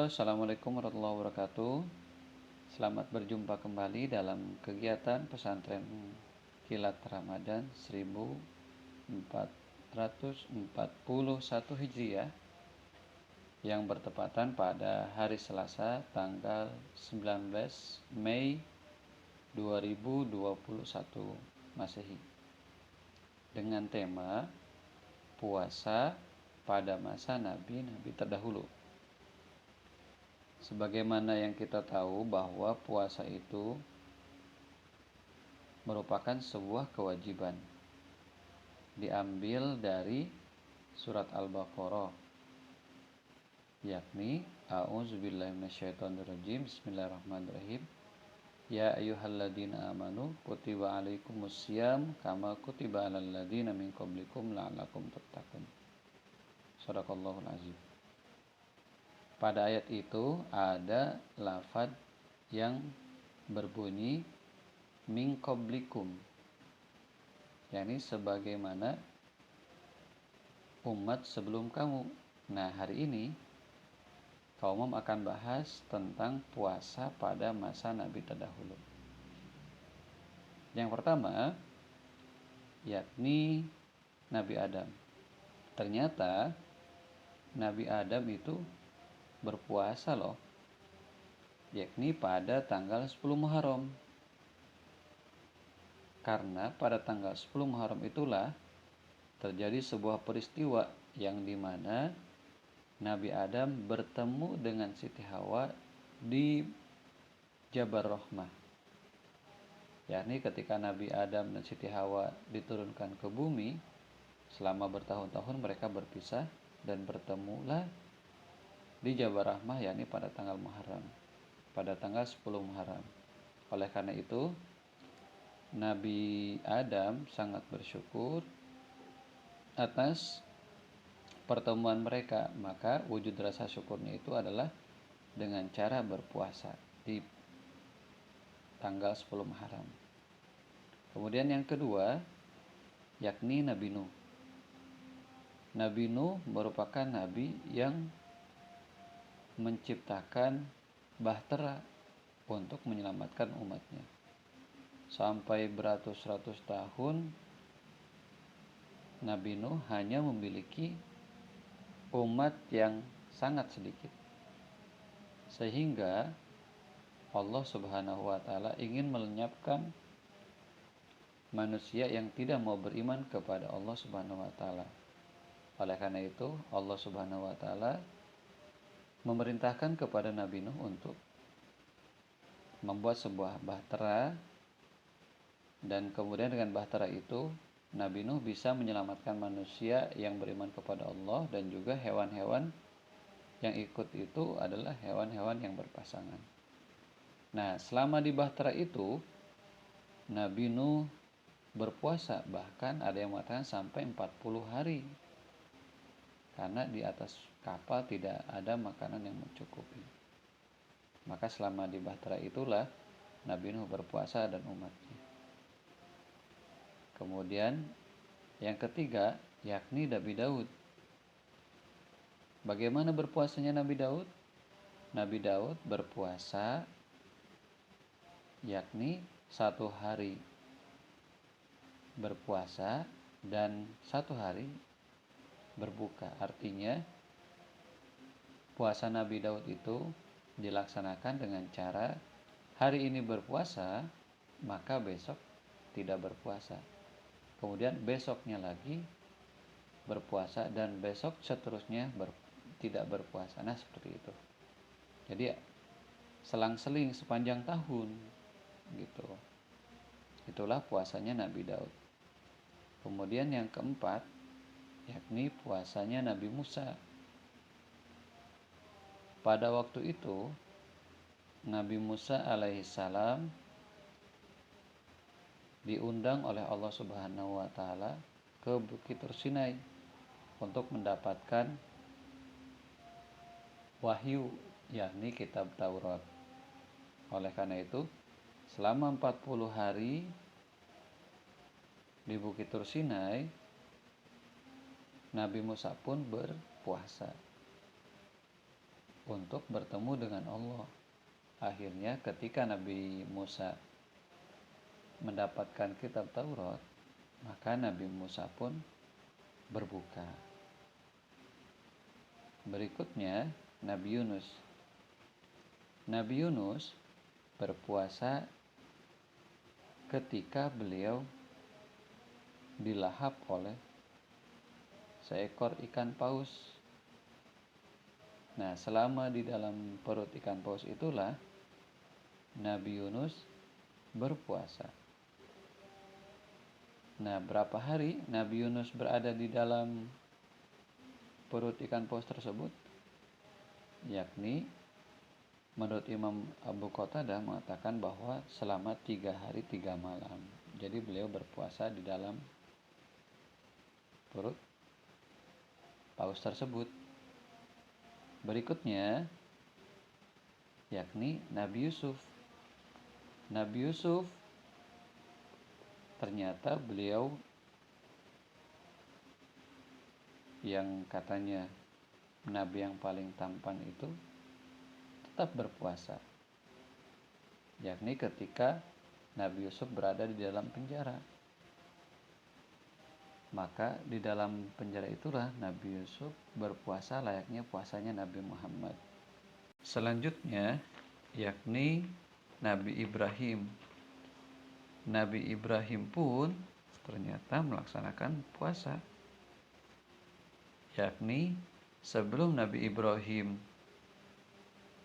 Halo, Assalamualaikum warahmatullahi wabarakatuh. Selamat berjumpa kembali dalam kegiatan pesantren Kilat Ramadan 1441 Hijriah yang bertepatan pada hari Selasa tanggal 19 Mei 2021 Masehi dengan tema puasa pada masa nabi-nabi terdahulu. Sebagaimana yang kita tahu bahwa puasa itu merupakan sebuah kewajiban. Diambil dari surat Al-Baqarah, yakni A'udzubillahi minasyaitonirrajim. Bismillahirrahmanirrahim. Ya ayyuhalladzina amanu kutiba alaikumussyam kama kutiba alal ladzina min qablikum la'allakum tattaqun. Shadaqallahul azim. Pada ayat itu ada lafaz yang berbunyi min qablikum, yakni sebagaimana umat sebelum kamu. Nah, hari ini kaum umum akan bahas tentang puasa pada masa nabi terdahulu. Yang pertama yakni Nabi Adam. Ternyata Nabi Adam itu berpuasa loh, yakni pada tanggal 10 Muharram. Karena pada tanggal 10 Muharram itulah terjadi sebuah peristiwa yang dimana Nabi Adam bertemu dengan Siti Hawa di Jabal Rahmah. Yakni ketika Nabi Adam dan Siti Hawa diturunkan ke bumi, selama bertahun-tahun mereka berpisah dan bertemulah di Jabal Rahmah, yakni pada tanggal Muharram, pada tanggal 10 Muharram. Oleh karena itu Nabi Adam sangat bersyukur atas pertemuan mereka, maka wujud rasa syukurnya itu adalah dengan cara berpuasa di tanggal 10 Muharram. Kemudian yang kedua yakni Nabi Nuh. Nabi Nuh merupakan nabi yang menciptakan bahtera untuk menyelamatkan umatnya. Sampai beratus-ratus tahun Nabi Nuh hanya memiliki umat yang sangat sedikit, sehingga Allah Subhanahu wa taala ingin melenyapkan manusia yang tidak mau beriman kepada Allah Subhanahu wa taala. Oleh karena itu Allah Subhanahu wa taala memerintahkan kepada Nabi Nuh untuk membuat sebuah bahtera, dan kemudian dengan bahtera itu Nabi Nuh bisa menyelamatkan manusia yang beriman kepada Allah, dan juga hewan-hewan yang ikut itu adalah hewan-hewan yang berpasangan. Nah, selama di bahtera itu Nabi Nuh berpuasa, bahkan ada yang mengatakan sampai 40 hari. Karena di atas kapal tidak ada makanan yang mencukupi. Maka selama di bahtera itulah Nabi Nuh berpuasa dan umatnya. Kemudian yang ketiga yakni Nabi Daud. Bagaimana berpuasanya Nabi Daud? Nabi Daud berpuasa yakni 1 hari berpuasa dan 1 hari berbuka. Artinya puasa Nabi Daud itu dilaksanakan dengan cara hari ini berpuasa, maka besok tidak berpuasa. Kemudian besoknya lagi berpuasa, dan besok seterusnya tidak berpuasa. Nah, seperti itu. Jadi selang-seling sepanjang tahun gitu. Itulah puasanya Nabi Daud. Kemudian yang keempat yakni puasanya Nabi Musa. Pada waktu itu Nabi Musa alaihissalam diundang oleh Allah Subhanahu wa taala ke Bukit Sinai untuk mendapatkan wahyu, yakni kitab Taurat. Oleh karena itu selama 40 hari di Bukit Sinai Nabi Musa pun berpuasa. untuk bertemu dengan Allah. Akhirnya ketika Nabi Musa mendapatkan kitab Taurat, maka Nabi Musa pun berbuka. Berikutnya Nabi Yunus. Nabi Yunus berpuasa ketika beliau dilahap oleh seekor ikan paus. Nah, selama di dalam perut ikan paus itulah Nabi Yunus berpuasa. Nah, berapa hari Nabi Yunus berada di dalam perut ikan paus tersebut? Yakni menurut Imam Abu Qatadah mengatakan bahwa selama 3 hari 3 malam. Jadi beliau berpuasa di dalam perut paus tersebut. Berikutnya yakni Nabi Yusuf. Nabi Yusuf ternyata beliau yang katanya nabi yang paling tampan itu tetap berpuasa. Yakni ketika Nabi Yusuf berada di dalam penjara. Maka di dalam penjara itulah Nabi Yusuf berpuasa layaknya puasanya Nabi Muhammad. Selanjutnya yakni Nabi Ibrahim. Nabi Ibrahim pun ternyata melaksanakan puasa. Yakni sebelum Nabi Ibrahim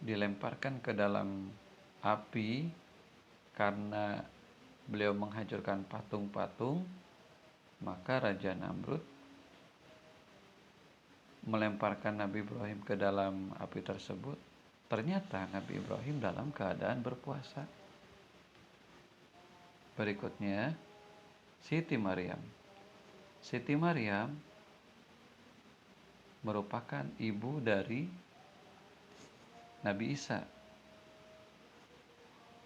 dilemparkan ke dalam api karena beliau menghancurkan patung-patung, maka Raja Namrud melemparkan Nabi Ibrahim ke dalam api tersebut. Ternyata Nabi Ibrahim dalam keadaan berpuasa. Berikutnya Siti Maryam. Siti Maryam merupakan ibu dari Nabi Isa.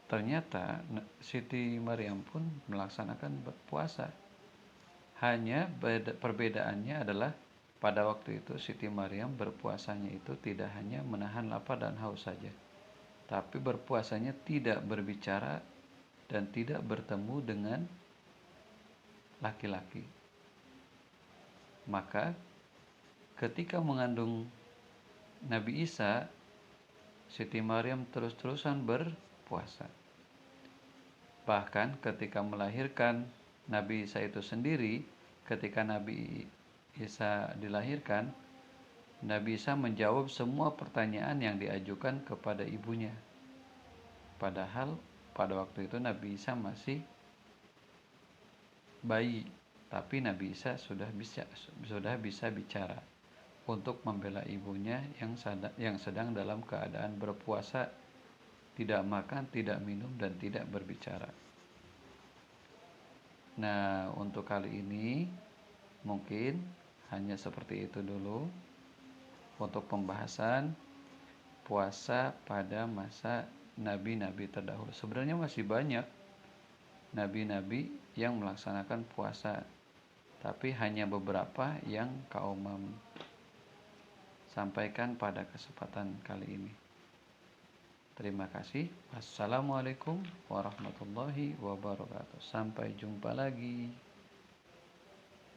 Ternyata Siti Maryam pun melaksanakan berpuasa. Hanya perbedaannya adalah pada waktu itu Siti Maryam berpuasanya itu tidak hanya menahan lapar dan haus saja, tapi berpuasanya tidak berbicara dan tidak bertemu dengan laki-laki. Maka ketika mengandung Nabi Isa, Siti Maryam terus-terusan berpuasa. Bahkan ketika melahirkan Nabi Isa itu sendiri, ketika Nabi Isa dilahirkan, Nabi Isa menjawab semua pertanyaan yang diajukan kepada ibunya. Padahal pada waktu itu Nabi Isa masih bayi, tapi Nabi Isa sudah bisa bicara untuk membela ibunya yang sedang dalam keadaan berpuasa, tidak makan, tidak minum, dan tidak berbicara. Nah, untuk kali ini mungkin hanya seperti itu dulu untuk pembahasan puasa pada masa nabi-nabi terdahulu. Sebenarnya masih banyak nabi-nabi yang melaksanakan puasa, tapi hanya beberapa yang Kak Umam sampaikan pada kesempatan kali ini. Terima kasih. Wassalamualaikum warahmatullahi wabarakatuh. Sampai jumpa lagi.